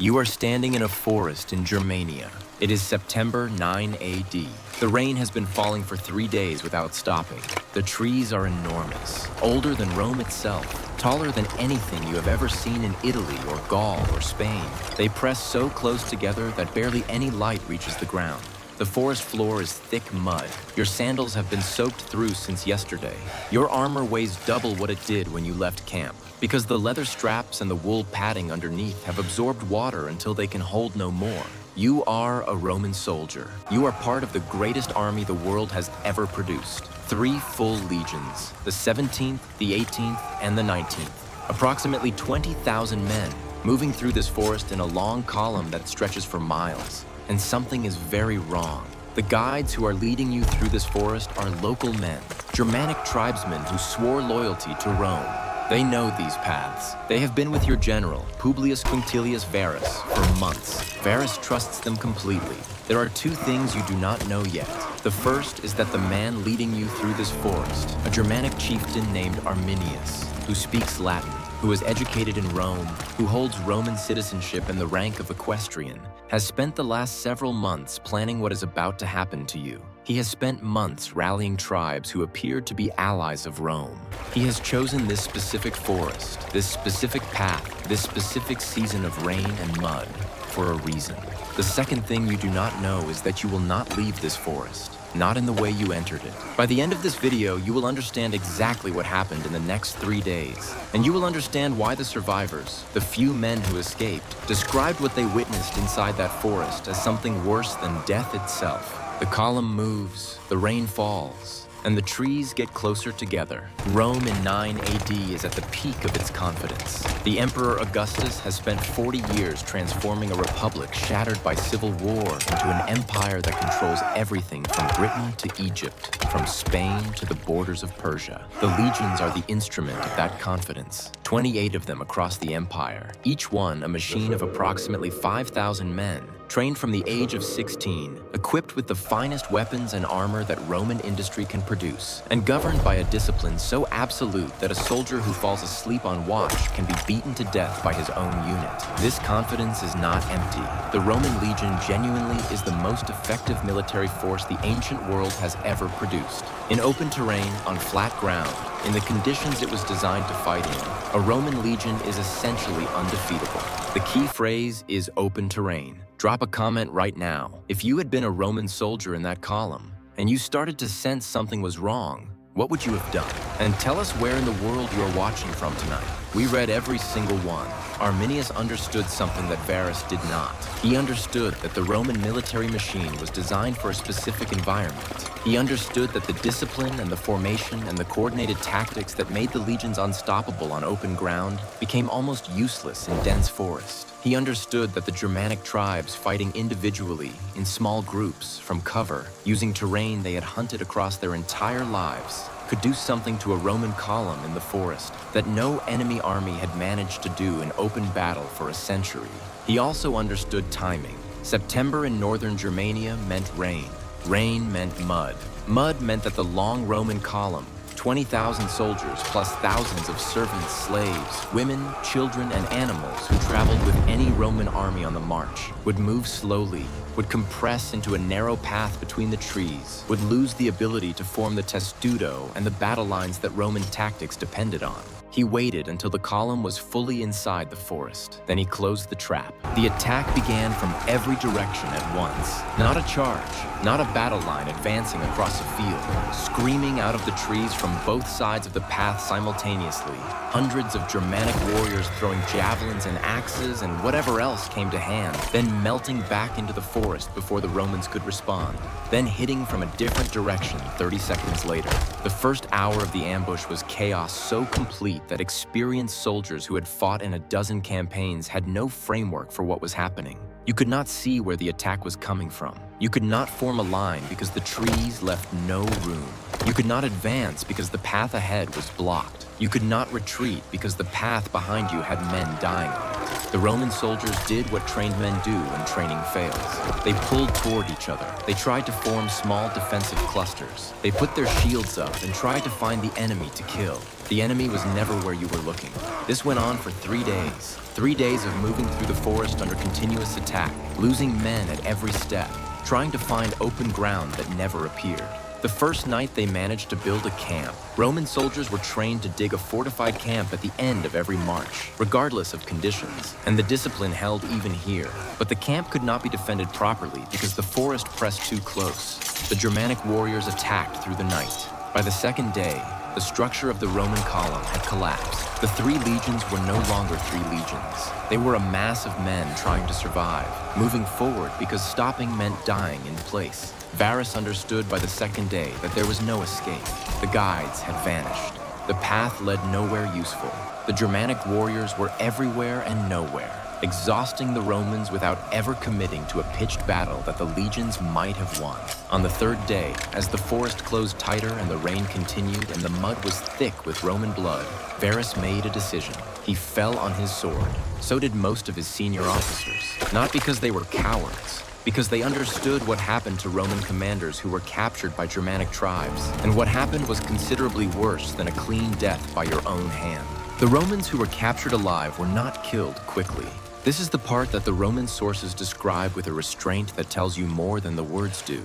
You are standing in a forest in Germania. It is September 9 AD. The rain has been falling for 3 days without stopping. The trees are enormous, older than Rome itself, taller than anything you have ever seen in Italy or Gaul or Spain. They press so close together that barely any light reaches the ground. The forest floor is thick mud. Your sandals have been soaked through since yesterday. Your armor weighs double what it did when you left camp, because the leather straps and the wool padding underneath have absorbed water until they can hold no more. You are a Roman soldier. You are part of the greatest army the world has ever produced. 3 full legions, the 17th, the 18th, and the 19th. Approximately 20,000 men, moving through this forest in a long column that stretches for miles. And something is very wrong. The guides who are leading you through this forest are local men, Germanic tribesmen who swore loyalty to Rome. They know these paths. They have been with your general, Publius Quintilius Varus, for months. Varus trusts them completely. There are 2 things you do not know yet. The first is that the man leading you through this forest, a Germanic chieftain named Arminius, who speaks Latin, who is educated in Rome, who holds Roman citizenship and the rank of equestrian, has spent the last several months planning what is about to happen to you. He has spent months rallying tribes who appeared to be allies of Rome. He has chosen this specific forest, this specific path, this specific season of rain and mud for a reason. The second thing you do not know is that you will not leave this forest, not in the way you entered it. By the end of this video, you will understand exactly what happened in the next 3 days, and you will understand why the survivors, the few men who escaped, described what they witnessed inside that forest as something worse than death itself. The column moves, the rain falls, and the trees get closer together. Rome in 9 AD is at the peak of its confidence. The Emperor Augustus has spent 40 years transforming a republic shattered by civil war into an empire that controls everything from Britain to Egypt, from Spain to the borders of Persia. The legions are the instrument of that confidence. 28 of them across the empire, each one a machine of approximately 5,000 men, trained from the age of 16, equipped with the finest weapons and armor that Roman industry can produce, and governed by a discipline so absolute that a soldier who falls asleep on watch can be beaten to death by his own unit. This confidence is not empty. The Roman legion genuinely is the most effective military force the ancient world has ever produced. In open terrain, on flat ground, in the conditions it was designed to fight in, a Roman legion is essentially undefeatable. The key phrase is open terrain. Drop a comment right now. If you had been a Roman soldier in that column, and you started to sense something was wrong, what would you have done? And tell us where in the world you're watching from tonight. We read every single one. Arminius understood something that Varus did not. He understood that the Roman military machine was designed for a specific environment. He understood that the discipline and the formation and the coordinated tactics that made the legions unstoppable on open ground became almost useless in dense forest. He understood that the Germanic tribes fighting individually, in small groups, from cover, using terrain they had hunted across their entire lives, could do something to a Roman column in the forest that no enemy army had managed to do in open battle for a century. He also understood timing. September in northern Germania meant rain. Rain meant mud. Mud meant that the long Roman column, 20,000 soldiers plus thousands of servants, slaves, women, children, and animals who traveled with any Roman army on the march, would move slowly, would compress into a narrow path between the trees, would lose the ability to form the testudo and the battle lines that Roman tactics depended on. He waited until the column was fully inside the forest. Then he closed the trap. The attack began from every direction at once. Not a charge, not a battle line advancing across a field, screaming out of the trees from both sides of the path simultaneously. Hundreds of Germanic warriors throwing javelins and axes and whatever else came to hand, then melting back into the forest before the Romans could respond, then hitting from a different direction 30 seconds later. The first hour of the ambush was chaos so complete that experienced soldiers who had fought in a dozen campaigns had no framework for what was happening. You could not see where the attack was coming from. You could not form a line because the trees left no room. You could not advance because the path ahead was blocked. You could not retreat because the path behind you had men dying on it. The Roman soldiers did what trained men do when training fails. They pulled toward each other. They tried to form small defensive clusters. They put their shields up and tried to find the enemy to kill. The enemy was never where you were looking. This went on for 3 days. 3 days of moving through the forest under continuous attack, losing men at every step, trying to find open ground that never appeared. The first night they managed to build a camp. Roman soldiers were trained to dig a fortified camp at the end of every march, regardless of conditions, and the discipline held even here. But the camp could not be defended properly because the forest pressed too close. The Germanic warriors attacked through the night. By the second day, the structure of the Roman column had collapsed. The 3 legions were no longer 3 legions. They were a mass of men trying to survive, moving forward because stopping meant dying in place. Varus understood by the second day that there was no escape. The guides had vanished. The path led nowhere useful. The Germanic warriors were everywhere and nowhere, exhausting the Romans without ever committing to a pitched battle that the legions might have won. On the 3rd day, as the forest closed tighter and the rain continued and the mud was thick with Roman blood, Varus made a decision. He fell on his sword. So did most of his senior officers. Not because they were cowards, because they understood what happened to Roman commanders who were captured by Germanic tribes, and what happened was considerably worse than a clean death by your own hand. The Romans who were captured alive were not killed quickly. This is the part that the Roman sources describe with a restraint that tells you more than the words do.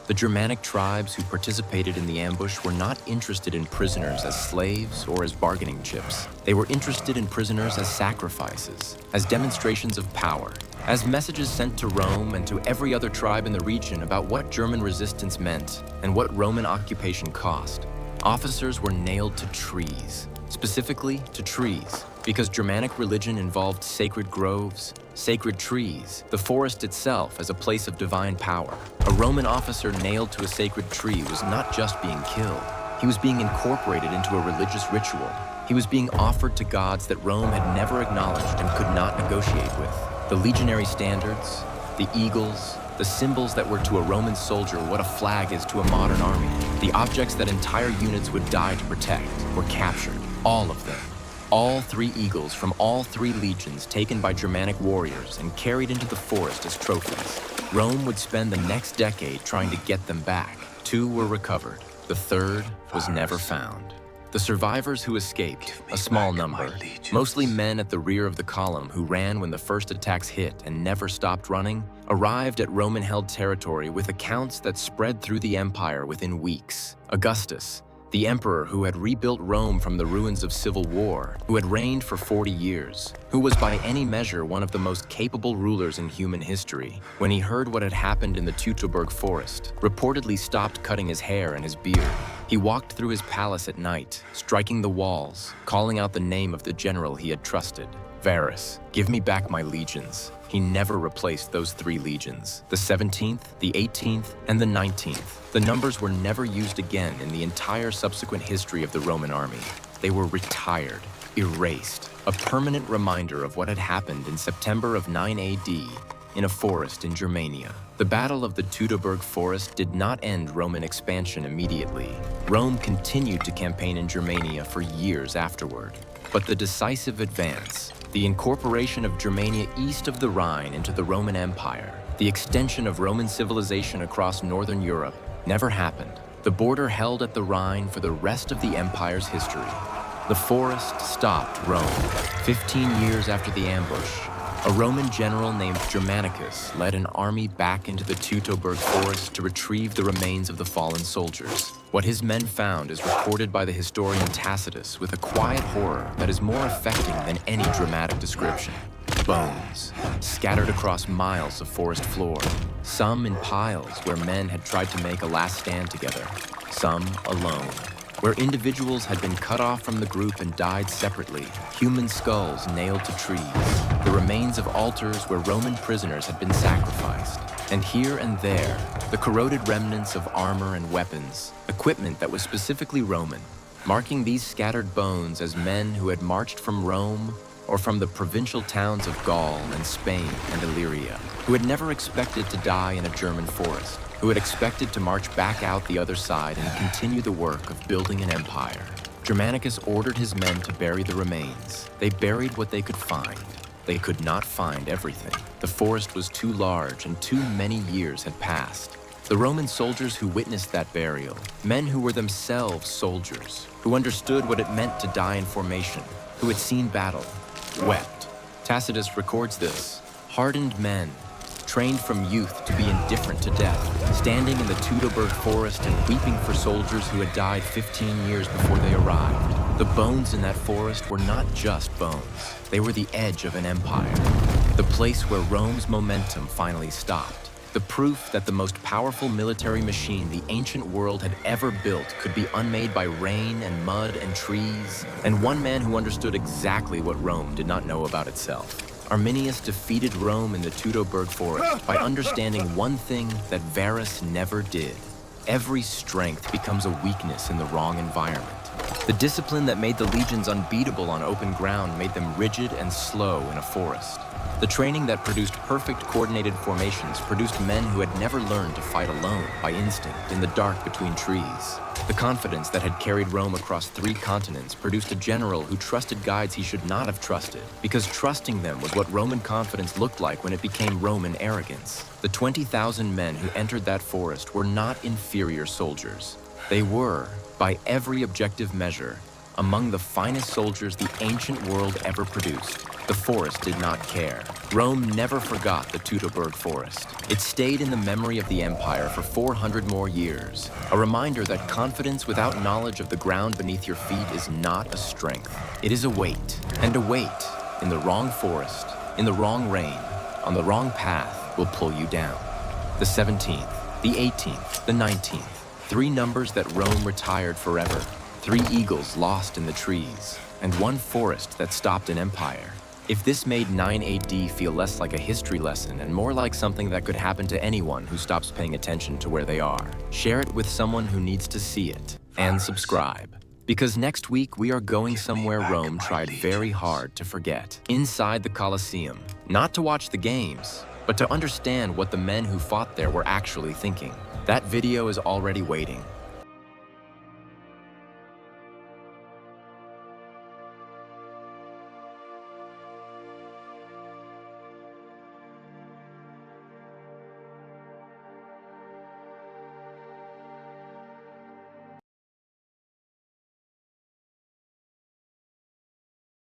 The Germanic tribes who participated in the ambush were not interested in prisoners as slaves or as bargaining chips. They were interested in prisoners as sacrifices, as demonstrations of power, as messages sent to Rome and to every other tribe in the region about what German resistance meant and what Roman occupation cost. Officers were nailed to trees, specifically to trees, because Germanic religion involved sacred groves, sacred trees, the forest itself as a place of divine power. A Roman officer nailed to a sacred tree was not just being killed. He was being incorporated into a religious ritual. He was being offered to gods that Rome had never acknowledged and could not negotiate with. The legionary standards, the eagles, the symbols that were to a Roman soldier what a flag is to a modern army, the objects that entire units would die to protect, were captured. All of them. All 3 eagles from all 3 legions taken by Germanic warriors and carried into the forest as trophies. Rome would spend the next decade trying to get them back. 2 were recovered. The 3rd was never found. The survivors who escaped, a small number, mostly men at the rear of the column who ran when the first attacks hit and never stopped running, arrived at Roman-held territory with accounts that spread through the empire within weeks. Augustus, the emperor who had rebuilt Rome from the ruins of civil war, who had reigned for 40 years, who was by any measure one of the most capable rulers in human history, when he heard what had happened in the Teutoburg forest, reportedly stopped cutting his hair and his beard. He walked through his palace at night, striking the walls, calling out the name of the general he had trusted. Varus, give me back my legions. He never replaced those 3 legions, the 17th, the 18th, and the 19th. The numbers were never used again in the entire subsequent history of the Roman army. They were retired, erased, a permanent reminder of what had happened in September of 9 AD in a forest in Germania. The Battle of the Teutoburg Forest did not end Roman expansion immediately. Rome continued to campaign in Germania for years afterward. But the decisive advance, the incorporation of Germania east of the Rhine into the Roman Empire, the extension of Roman civilization across northern Europe, never happened. The border held at the Rhine for the rest of the empire's history. The forest stopped Rome. 15 years after the ambush, a Roman general named Germanicus led an army back into the Teutoburg forest to retrieve the remains of the fallen soldiers. What his men found is recorded by the historian Tacitus with a quiet horror that is more affecting than any dramatic description. Bones, scattered across miles of forest floor, some in piles where men had tried to make a last stand together, some alone, where individuals had been cut off from the group and died separately, human skulls nailed to trees, the remains of altars where Roman prisoners had been sacrificed, and here and there, the corroded remnants of armor and weapons, equipment that was specifically Roman, marking these scattered bones as men who had marched from Rome or from the provincial towns of Gaul and Spain and Illyria, who had never expected to die in a German forest, who had expected to march back out the other side and continue the work of building an empire. Germanicus ordered his men to bury the remains. They buried what they could find. they could not find everything. The forest was too large and too many years had passed. The Roman soldiers who witnessed that burial, men who were themselves soldiers, who understood what it meant to die in formation, who had seen battle, wept. Tacitus records this. Hardened men, trained from youth to be indifferent to death, standing in the Teutoburg forest and weeping for soldiers who had died 15 years before they arrived. The bones in that forest were not just bones. They were the edge of an empire, the place where Rome's momentum finally stopped. The proof that the most powerful military machine the ancient world had ever built could be unmade by rain and mud and trees, and one man who understood exactly what Rome did not know about itself. Arminius defeated Rome in the Teutoburg forest by understanding one thing that Varus never did. Every strength becomes a weakness in the wrong environment. The discipline that made the legions unbeatable on open ground made them rigid and slow in a forest. The training that produced perfect coordinated formations produced men who had never learned to fight alone by instinct in the dark between trees. The confidence that had carried Rome across 3 continents produced a general who trusted guides he should not have trusted, because trusting them was what Roman confidence looked like when it became Roman arrogance. The 20,000 men who entered that forest were not inferior soldiers. They were, by every objective measure, among the finest soldiers the ancient world ever produced. The forest did not care. Rome never forgot the Teutoburg forest. It stayed in the memory of the empire for 400 more years, a reminder that confidence without knowledge of the ground beneath your feet is not a strength. It is a weight, and a weight in the wrong forest, in the wrong rain, on the wrong path will pull you down. The 17th, the 18th, the 19th, 3 numbers that Rome retired forever. 3 eagles lost in the trees, and 1 forest that stopped an empire. If this made 9 AD feel less like a history lesson and more like something that could happen to anyone who stops paying attention to where they are, share it with someone who needs to see it, and subscribe. Because next week we are going somewhere Rome tried very hard to forget. Inside the Colosseum, not to watch the games, but to understand what the men who fought there were actually thinking. That video is already waiting.